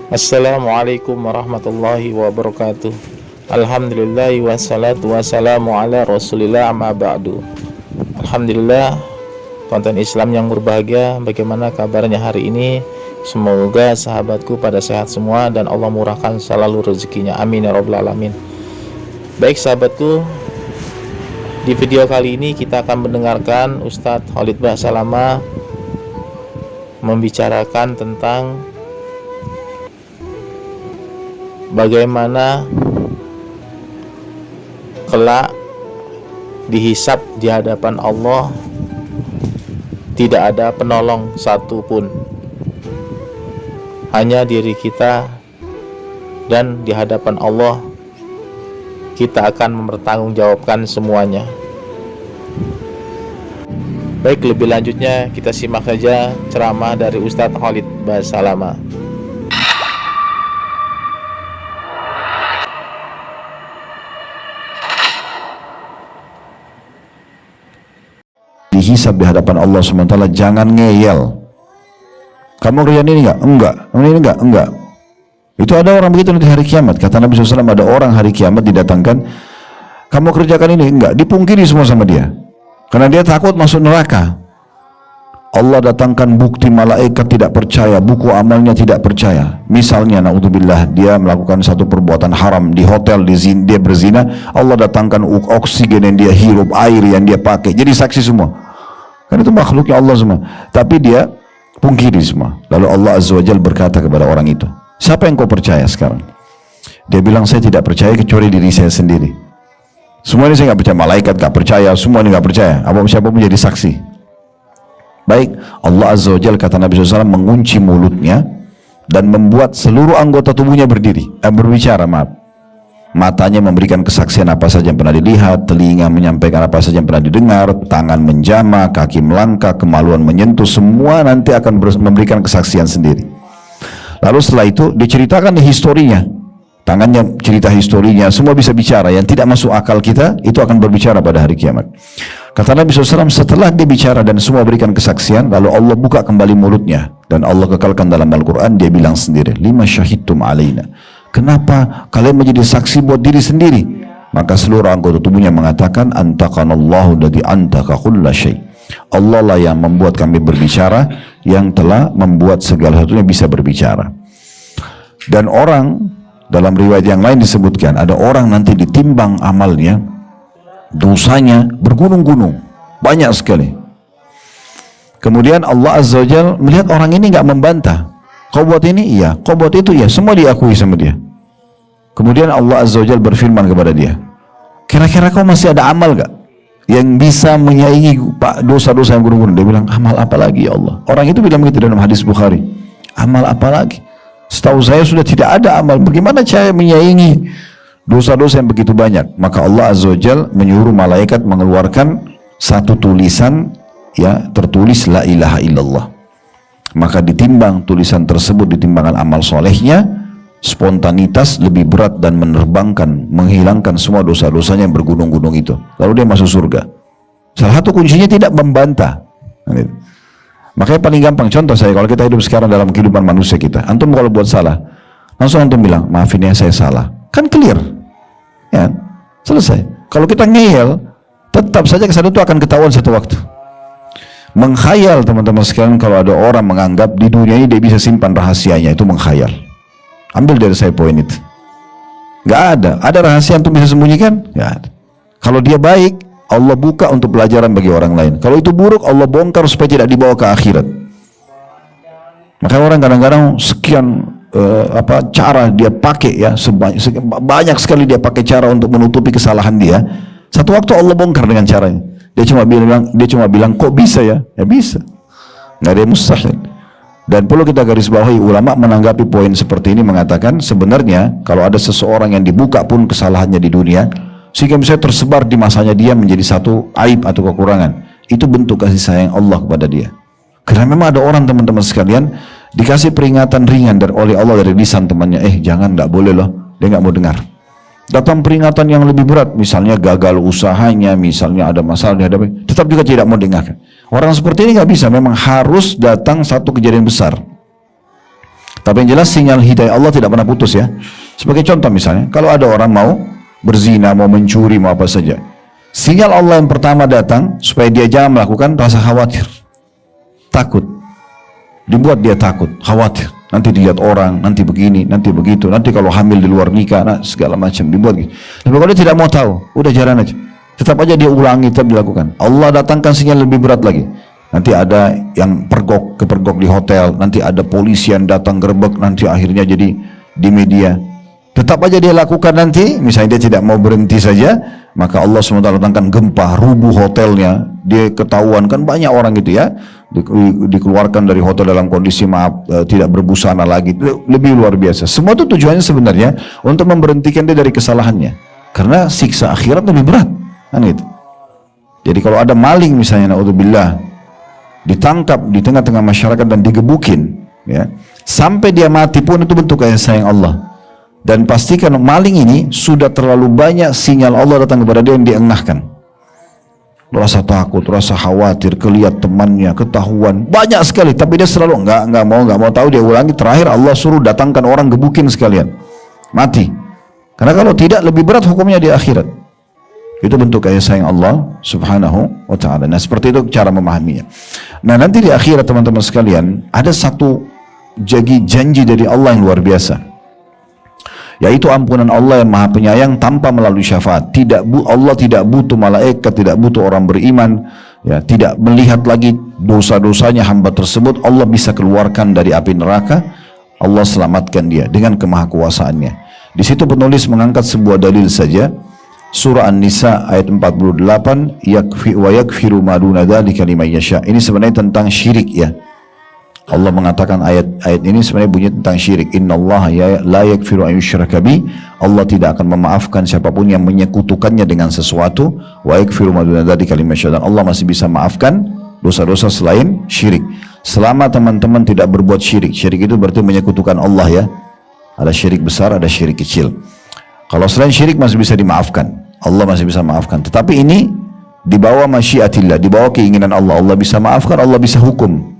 Assalamualaikum warahmatullahi wabarakatuh. Alhamdulillah wassalatu wassalamu ala rasulillah amma ba'du. Alhamdulillah, konten Islam yang berbahagia, bagaimana kabarnya hari ini? Semoga sahabatku pada sehat semua dan Allah murahkan selalu rezekinya, amin ya rabbal alamin. Baik sahabatku, di video kali ini kita akan mendengarkan Ustadz Khalid Basalamah membicarakan tentang bagaimana kelak dihisab di hadapan Allah tidak ada penolong satupun, hanya diri kita, dan di hadapan Allah kita akan mempertanggungjawabkan semuanya. Baik, lebih lanjutnya kita simak saja ceramah dari Ustadz Khalid Basalamah. Dihisab di hadapan Allah SWT, jangan ngeyel. Kamu kerjaan ini enggak? Enggak. Ini enggak. Itu ada orang begitu nanti hari kiamat. Kata Nabi SAW, ada orang hari kiamat didatangkan, kamu kerjakan ini? Enggak. Dipungkiri semua sama dia, karena dia takut masuk neraka. Allah datangkan bukti, malaikat tidak percaya, buku amalnya tidak percaya. Misalnya, naudzubillah, dia melakukan satu perbuatan haram di hotel, dia berzina. Allah datangkan oksigen yang dia hirup, air yang dia pakai, jadi saksi semua. Kan itu makhluknya Allah semua, tapi dia pungkiri semua. Lalu Allah Azza wa Jalla berkata kepada orang itu, siapa yang kau percaya sekarang? Dia bilang, saya tidak percaya kecuali diri saya sendiri. Semua ini saya nggak percaya, malaikat nggak percaya, semua ini nggak percaya. Siapa pun jadi saksi. Baik, Allah Azza wa Jalla, kata Nabi SAW, mengunci mulutnya dan membuat seluruh anggota tubuhnya berbicara. Matanya memberikan kesaksian apa saja yang pernah dilihat, telinga menyampaikan apa saja yang pernah didengar, tangan menjama, kaki melangkah, kemaluan menyentuh, semua nanti akan memberikan kesaksian sendiri. Lalu setelah itu diceritakan historinya, tangannya cerita historinya, semua bisa bicara. Yang tidak masuk akal kita itu akan berbicara pada hari kiamat. Kata Nabi SAW, setelah dia bicara dan semua berikan kesaksian, lalu Allah buka kembali mulutnya dan Allah kekalkan dalam Al-Quran. Dia bilang sendiri, lima syahidtum alaina, kenapa kalian menjadi saksi buat diri sendiri? Maka seluruh anggota tubuhnya mengatakan, antaqanallahu ladzi antaka kulla syai', Allah lah yang membuat kami berbicara, yang telah membuat segala sesuatunya bisa berbicara. Dan orang, dalam riwayat yang lain disebutkan, ada orang nanti ditimbang amalnya, dosanya bergunung-gunung, banyak sekali. Kemudian Allah Azza wa Jalla melihat orang ini nggak membantah, kau buat ini iya, kau buat itu iya, semua diakui sama dia. Kemudian Allah Azza wa Jalla berfirman kepada dia, kira-kira kau masih ada amal gak yang bisa menyaingi dosa-dosa yang gunung-gunung? Dia bilang, amal apa lagi ya Allah? Orang itu bilang begitu dalam hadis Bukhari, amal apa lagi? Setahu saya sudah tidak ada amal, bagaimana cara menyaingi dosa-dosa yang begitu banyak? Maka Allah Azza wa Jalla menyuruh malaikat mengeluarkan satu tulisan, ya, tertulis la ilaha illallah. Maka ditimbang tulisan tersebut, ditimbangan amal solehnya, spontanitas lebih berat dan menerbangkan, menghilangkan semua dosa-dosanya yang bergunung-gunung itu. Lalu dia masuk surga. Salah satu kuncinya tidak membantah. Makanya paling gampang, contoh saya, kalau kita hidup sekarang dalam kehidupan manusia kita, antum kalau buat salah, langsung antum bilang, maafin ya saya salah. Kan clear, ya, selesai. Kalau kita ngeyel, tetap saja kesalahan itu akan ketahuan satu waktu. Mengkhayal, teman-teman sekalian, kalau ada orang menganggap di dunia ini dia bisa simpan rahasianya, itu mengkhayal. Ambil dari saya poin itu. Gak ada rahasia yang antum bisa sembunyikan? Gak ada. Kalau dia baik, Allah buka untuk pelajaran bagi orang lain. Kalau itu buruk, Allah bongkar supaya tidak dibawa ke akhirat. Makanya orang kadang-kadang sekian cara dia pakai, ya, banyak sekali dia pakai cara untuk menutupi kesalahan dia. Satu waktu Allah bongkar dengan caranya. Dia cuma bilang kok bisa ya? Ya bisa. Nggak ada yang mustahil. Dan perlu kita garis bawahi, ulama menanggapi poin seperti ini mengatakan, sebenarnya kalau ada seseorang yang dibuka pun kesalahannya di dunia, sehingga misalnya tersebar di masanya dia menjadi satu aib atau kekurangan, itu bentuk kasih sayang Allah kepada dia. Karena memang ada orang, teman-teman sekalian, dikasih peringatan ringan oleh Allah dari lisan temannya, jangan, nggak boleh loh, dia nggak mau dengar. Datang peringatan yang lebih berat, misalnya gagal usahanya, misalnya ada masalah dihadapi, tetap juga tidak mau dengarkan. Orang seperti ini nggak bisa, memang harus datang satu kejadian besar. Tapi yang jelas sinyal hidayah Allah tidak pernah putus ya. Sebagai contoh misalnya, kalau ada orang mau berzina, mau mencuri, mau apa saja, sinyal Allah yang pertama datang supaya dia jangan melakukan rasa khawatir, takut, dibuat dia takut, khawatir. Nanti dilihat orang, nanti begini, nanti begitu, nanti kalau hamil di luar nikah, nah, segala macam dibuat gitu. Tapi kalau dia tidak mau tahu, udah jalan aja. Tetap aja dia ulangi, tetap dilakukan. Allah datangkan sinyal lebih berat lagi. Nanti ada yang kepergok di hotel, nanti ada polisi yang datang gerbek, nanti akhirnya jadi di media. Tetap aja dia lakukan nanti, misalnya dia tidak mau berhenti saja, maka Allah SWT datangkan gempa, rubuh hotelnya, dia ketahuan, kan banyak orang gitu ya, dikeluarkan dari hotel dalam kondisi tidak berbusana lagi, lebih luar biasa. Semua itu tujuannya sebenarnya untuk memberhentikan dia dari kesalahannya, karena siksa akhirat lebih berat, kan gitu. Jadi kalau ada maling misalnya, naudzubillah, ditangkap di tengah-tengah masyarakat dan digebukin, ya, sampai dia mati pun itu bentuk kasih sayang Allah. Dan pastikan maling ini sudah terlalu banyak sinyal Allah datang kepada dia yang diengahkan. Rasa takut, rasa khawatir, kelihat temannya, ketahuan, banyak sekali. Tapi dia selalu nggak mau tahu, dia ulangi. Terakhir Allah suruh datangkan orang gebukin sekalian, mati. Karena kalau tidak lebih berat hukumnya di akhirat. Itu bentuk kasih sayang Allah subhanahu wa ta'ala. Nah seperti itu cara memahaminya. Nah nanti di akhirat teman-teman sekalian, ada satu janji dari Allah yang luar biasa, yaitu ampunan Allah yang maha penyayang tanpa melalui syafaat. Allah tidak butuh malaikat, tidak butuh orang beriman, ya, tidak melihat lagi dosa-dosanya hamba tersebut. Allah bisa keluarkan dari api neraka, Allah selamatkan dia dengan kemahakuasaannya. Di situ penulis mengangkat sebuah dalil saja. Surah An-Nisa ayat 48, wa yakfiru ma duna dzalika liman yasha. Ini sebenarnya tentang syirik ya. Allah mengatakan ayat ini sebenarnya bunyi tentang syirik. Innallaha la yakfiru an yushraka bi. Allah tidak akan memaafkan siapapun yang menyekutukannya dengan sesuatu. Wa yakfiru ma duna dzalika liman yasha. Dan Allah masih bisa maafkan dosa-dosa selain syirik. Selama teman-teman tidak berbuat syirik. Syirik itu berarti menyekutukan Allah ya. Ada syirik besar, ada syirik kecil. Kalau selain syirik masih bisa dimaafkan, Allah masih bisa maafkan. Tetapi ini di bawah masyiatillah, di bawah keinginan Allah. Allah bisa maafkan, Allah bisa hukum.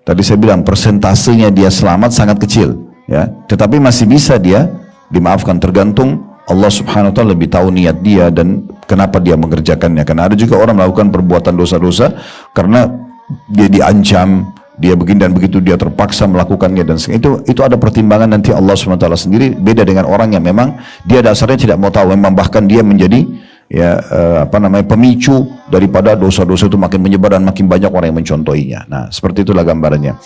Tadi saya bilang persentasenya dia selamat sangat kecil, ya. Tetapi masih bisa dia dimaafkan, tergantung Allah subhanahu wa ta'ala lebih tahu niat dia dan kenapa dia mengerjakannya. Karena ada juga orang melakukan perbuatan dosa-dosa karena dia diancam, dia begini dan begitu, dia terpaksa melakukannya, dan itu ada pertimbangan nanti Allah SWT sendiri. Beda dengan orang yang memang dia dasarnya tidak mau tahu, memang bahkan dia menjadi ya pemicu daripada dosa-dosa itu makin menyebar dan makin banyak orang yang mencontohinya. Nah seperti itulah gambarannya.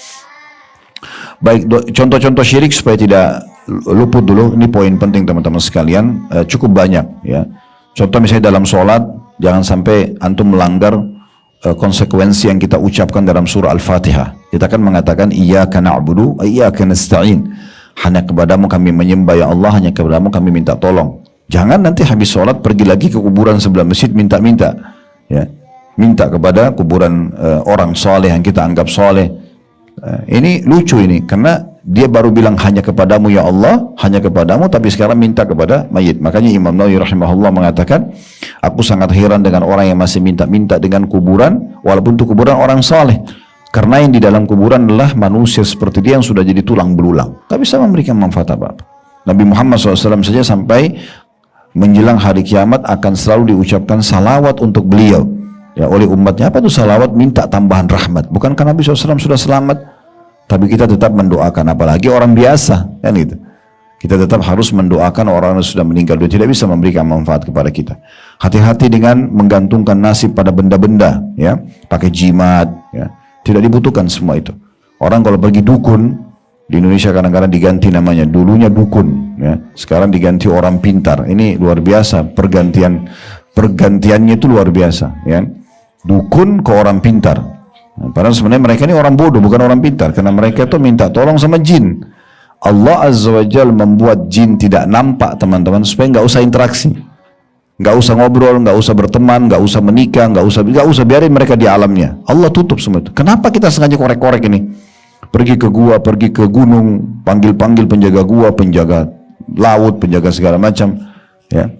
Baik, contoh-contoh syirik supaya tidak luput dulu, ini poin penting teman-teman sekalian, cukup banyak ya. Contoh misalnya dalam sholat, jangan sampai antum melanggar konsekuensi yang kita ucapkan dalam surah Al-Fatihah. Kita akan mengatakan iyyaka na'budu wa iyyaka nasta'in. Hanya kepadamu kami menyembah ya Allah, hanya kepadamu kami minta tolong. Jangan nanti habis sholat pergi lagi ke kuburan sebelah masjid minta-minta, ya, minta kepada kuburan orang soleh yang kita anggap soleh. Ini lucu ini, karena dia baru bilang hanya kepadamu ya Allah, hanya kepadamu, tapi sekarang minta kepada mayit. Makanya Imam Nawawi rahimahullah mengatakan, aku sangat heran dengan orang yang masih minta-minta dengan kuburan, walaupun itu kuburan orang saleh. Karena yang di dalam kuburan adalah manusia seperti dia yang sudah jadi tulang belulang, tak bisa memberikan manfaat apa-apa. Nabi Muhammad SAW saja sampai menjelang hari kiamat akan selalu diucapkan salawat untuk beliau, ya, oleh umatnya. Apa itu salawat? Minta tambahan rahmat. Bukankah Nabi SAW sudah selamat? Tapi kita tetap mendoakan, apalagi orang biasa, kan itu. Kita tetap harus mendoakan orang yang sudah meninggal, dia tidak bisa memberikan manfaat kepada kita. Hati-hati dengan menggantungkan nasib pada benda-benda, ya, pakai jimat, ya, tidak dibutuhkan semua itu. Orang kalau pergi dukun, di Indonesia kadang-kadang diganti namanya, dulunya dukun, ya, sekarang diganti orang pintar. Ini luar biasa, pergantiannya itu luar biasa, ya. Dukun ke orang pintar. Nah, padahal sebenarnya mereka ini orang bodoh, bukan orang pintar, karena mereka itu minta tolong sama jin. Allah Azza wa Jal membuat jin tidak nampak teman-teman, supaya nggak usah interaksi, nggak usah ngobrol, nggak usah berteman, nggak usah menikah, nggak usah, biarin mereka di alamnya. Allah tutup semua itu. Kenapa kita sengaja korek-korek ini? Pergi ke gua, pergi ke gunung, panggil-panggil penjaga gua, penjaga laut, penjaga segala macam, ya.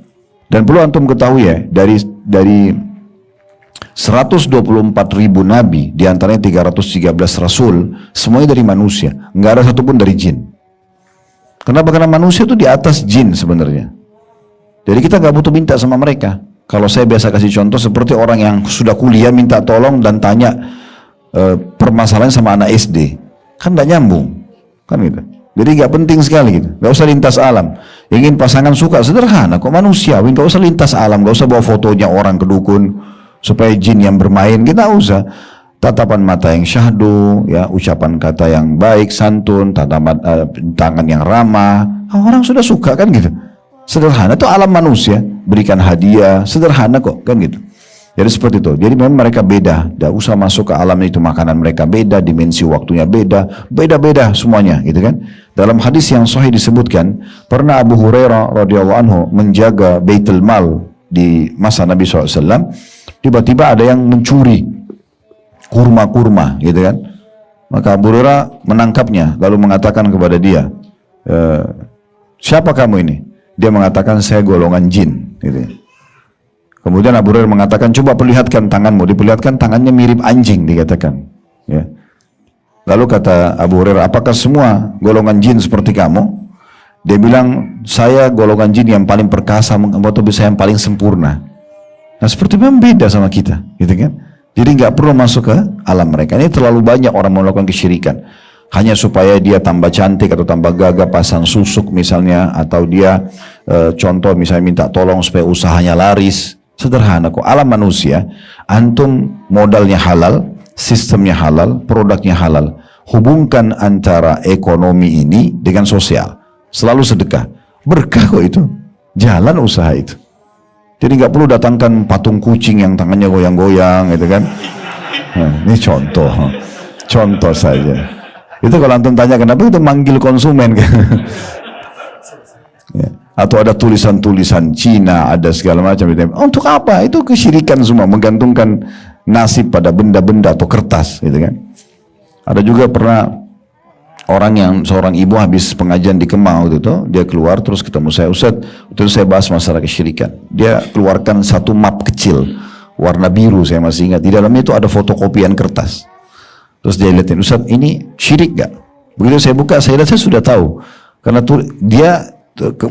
Dan perlu antum ketahui ya, dari 124.000 nabi, diantaranya 313 rasul, semuanya dari manusia, nggak ada satupun dari jin. Kenapa? Karena manusia itu di atas jin sebenarnya. Jadi kita nggak butuh minta sama mereka. Kalau saya biasa kasih contoh seperti orang yang sudah kuliah minta tolong dan tanya permasalahan sama anak SD, kan nggak nyambung, kan gitu. Jadi nggak penting sekali gitu. Nggak usah lintas alam. Ingin pasangan suka sederhana, kok manusiawi, nggak usah lintas alam, nggak usah bawa fotonya orang ke dukun supaya jin yang bermain. Kita nggak usah. Tatapan mata yang syahdu, ya, ucapan kata yang baik, santun, tangan yang ramah, orang sudah suka kan gitu. Sederhana itu alam manusia, berikan hadiah, sederhana kok kan gitu. Jadi seperti itu. Jadi memang mereka beda. Tidak usah masuk ke alam itu, makanan mereka beda, dimensi waktunya beda, beda-beda semuanya, gitu kan? Dalam hadis yang sahih disebutkan, pernah Abu Hurairah radhiyallahu anhu menjaga Baitul Mal di masa Nabi SAW. Tiba-tiba ada yang mencuri kurma-kurma, gitu kan? Maka Abu Hurairah menangkapnya, lalu mengatakan kepada dia, siapa kamu ini? Dia mengatakan, saya golongan jin, gitu. Kemudian Abu Hurairah mengatakan, coba perlihatkan tanganmu. Diperlihatkan tangannya mirip anjing, dikatakan. Ya. Lalu kata Abu Hurairah, apakah semua golongan jin seperti kamu? Dia bilang, saya golongan jin yang paling perkasa, atau bisa yang paling sempurna. Nah seperti memang beda sama kita, gitu kan? Jadi nggak perlu masuk ke alam mereka. Ini terlalu banyak orang melakukan kesyirikan. Hanya supaya dia tambah cantik atau tambah gagah, pasang susuk misalnya, atau dia contoh misalnya minta tolong supaya usahanya laris. Sederhana kok, alam manusia, antum modalnya halal, sistemnya halal, produknya halal. Hubungkan antara ekonomi ini dengan sosial, selalu sedekah, berkah kok itu, jalan usaha itu. Jadi nggak perlu datangkan patung kucing yang tangannya goyang-goyang, gitu kan? Nah, ini contoh saja. Itu kalau antum tanya kenapa itu manggil konsumen, kan? Ya. Atau ada tulisan-tulisan Cina, ada segala macam. Untuk apa? Itu kesyirikan semua, menggantungkan nasib pada benda-benda atau kertas, gitu kan. Ada juga pernah seorang ibu habis pengajian di Kemang waktu itu, dia keluar terus ketemu saya, Ustaz, terus saya bahas masalah kesyirikan. Dia keluarkan satu map kecil warna biru, saya masih ingat. Di dalamnya itu ada fotokopian kertas. Terus dia lihatin, Ustaz, ini syirik gak? Begitu saya buka, saya lihat, saya sudah tahu. Karena dia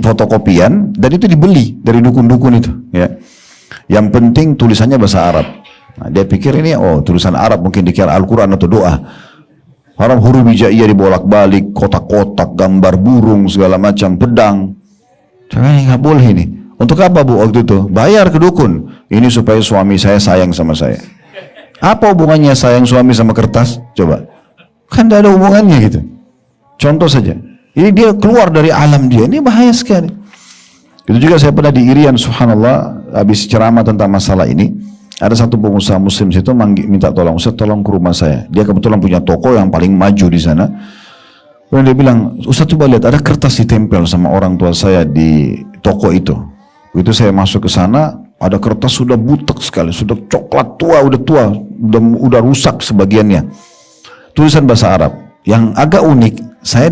fotokopian dan itu dibeli dari dukun-dukun itu, ya. Yang penting tulisannya bahasa Arab. Nah, dia pikir ini tulisan Arab, mungkin dikira Al-Quran atau doa. Orang huruf hijaiyah dibolak-balik, kotak-kotak, gambar burung segala macam, pedang. Jangan, nggak boleh ini. Untuk apa bu waktu itu? Bayar ke dukun. Ini supaya suami saya sayang sama saya. Apa hubungannya sayang suami sama kertas? Coba. Kan tidak ada hubungannya gitu. Contoh saja. Ini dia keluar dari alam dia, ini bahaya sekali. Itu juga saya pernah di Irian, subhanallah, habis ceramah tentang masalah ini, ada satu pengusaha muslim situ minta tolong, Ustaz tolong ke rumah saya. Dia kebetulan punya toko yang paling maju di sana. Kemudian dia bilang, Ustaz coba lihat, ada kertas ditempel sama orang tua saya di toko itu. Begitu saya masuk ke sana, ada kertas sudah butek sekali, sudah coklat tua, udah rusak sebagiannya. Tulisan bahasa Arab. Yang agak unik, saya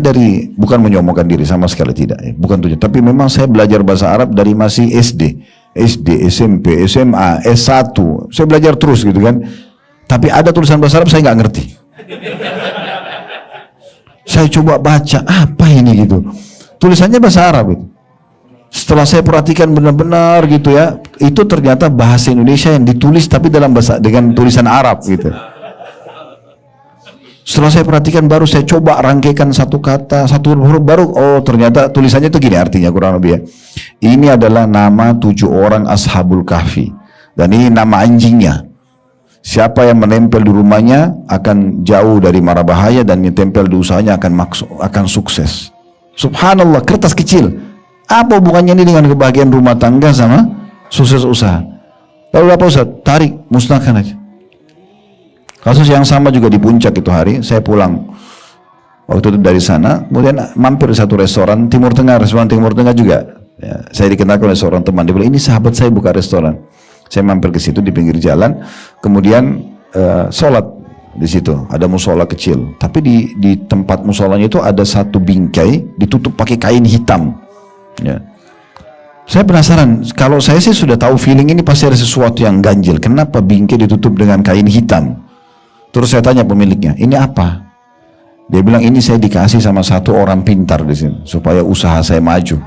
bukan menyombongkan diri sama sekali tidak, bukan tujuan, tapi memang saya belajar bahasa Arab dari masih SD, SMP, SMA, S1, saya belajar terus gitu kan. Tapi ada tulisan bahasa Arab saya nggak ngerti. Saya coba baca, apa ini gitu. Tulisannya bahasa Arab itu. Setelah saya perhatikan benar-benar gitu ya, itu ternyata bahasa Indonesia yang ditulis tapi dengan tulisan Arab gitu. Setelah saya perhatikan, baru saya coba rangkaikan satu kata, satu huruf baru, ternyata tulisannya itu gini artinya kurang lebih ya. Ini adalah nama 7 orang Ashabul Kahfi. Dan ini nama anjingnya. Siapa yang menempel di rumahnya akan jauh dari mara bahaya, dan yang tempel di usahanya akan sukses. Subhanallah, kertas kecil. Apa hubungannya ini dengan kebahagiaan rumah tangga sama sukses usaha? Lalu apa Ustaz? Tarik, musnahkan aja. Kasus yang sama juga di Puncak itu hari, saya pulang waktu itu dari sana, kemudian mampir di satu restoran restoran Timur Tengah juga. Ya, saya dikenalkan oleh seorang teman, dia bilang, ini sahabat saya buka restoran. Saya mampir ke situ di pinggir jalan, kemudian sholat di situ, ada musola kecil. Tapi di tempat musolanya itu ada satu bingkai ditutup pakai kain hitam. Ya. Saya penasaran, kalau saya sih sudah tahu feeling ini pasti ada sesuatu yang ganjil. Kenapa bingkai ditutup dengan kain hitam? Terus saya tanya pemiliknya, ini apa? Dia bilang ini saya dikasih sama satu orang pintar di sini supaya usaha saya maju.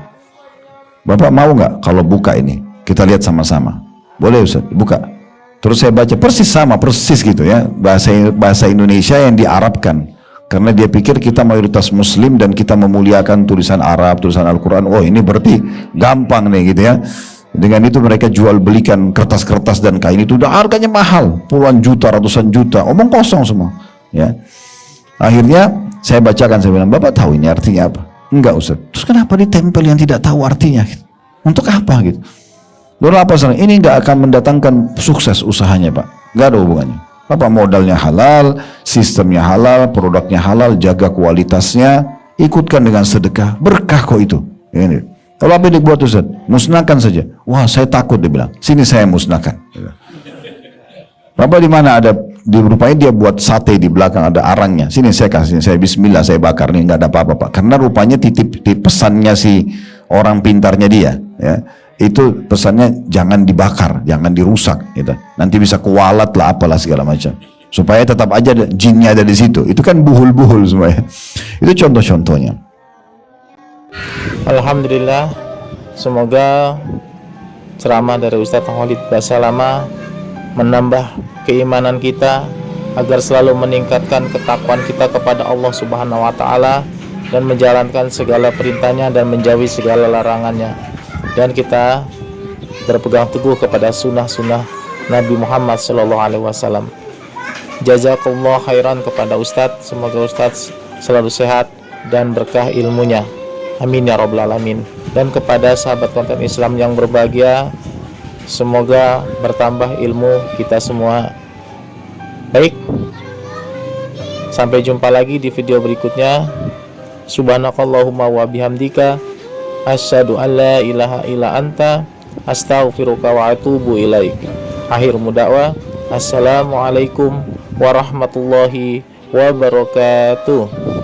Bapak mau nggak kalau buka ini? Kita lihat sama-sama. Boleh Ustaz, buka. Terus saya baca persis gitu ya, bahasa Indonesia yang diarabkan. Karena dia pikir kita mayoritas Muslim dan kita memuliakan tulisan Arab, tulisan Al-Quran. Oh ini berarti gampang nih gitu ya. Dengan itu mereka jual belikan kertas-kertas dan kain itu udah harganya mahal, puluhan juta, ratusan juta, omong kosong semua. Ya. Akhirnya saya bacakan, saya bilang, Bapak tahu ini artinya apa? Enggak Ustaz. Terus kenapa ditempel yang tidak tahu artinya? Untuk apa gitu? Lalu apa salah? Ini enggak akan mendatangkan sukses usahanya Pak. Enggak ada hubungannya. Bapak modalnya halal, sistemnya halal, produknya halal, jaga kualitasnya, ikutkan dengan sedekah, berkah kok itu. Ini. Kalau apa yang dibuat Ustaz? Musnahkan saja. Wah saya takut dia bilang. Sini saya musnahkan. Bapak di mana ada? Rupanya dia buat sate di belakang ada arangnya. Sini saya kasih, saya bismillah saya bakar nih nggak ada apa-apa Pak. Karena rupanya titip pesannya si orang pintarnya dia, ya. Itu pesannya jangan dibakar, jangan dirusak, gitu. Nanti bisa kualat lah apalah segala macam. Supaya tetap aja jinnya ada di situ. Itu kan buhul-buhul semuanya. Itu contoh-contohnya. Alhamdulillah, semoga ceramah dari Ustadz Khalid Basalamah menambah keimanan kita agar selalu meningkatkan ketakwaan kita kepada Allah Subhanahu wa taala dan menjalankan segala perintahnya dan menjauhi segala larangannya, dan kita berpegang teguh kepada sunnah-sunnah Nabi Muhammad SAW. Jazakallah khairan kepada Ustadz, semoga Ustadz selalu sehat dan berkah ilmunya, amin ya rabbal alamin. Dan kepada sahabat konten Islam yang berbahagia, semoga bertambah ilmu kita semua. Baik, sampai jumpa lagi di video berikutnya. Subhanakallahumma wa bihamdika asyhadu an la ilaha illa anta astaghfiruka wa atubu ilaik. Akhir mudakwa, assalamualaikum warahmatullahi wabarakatuh.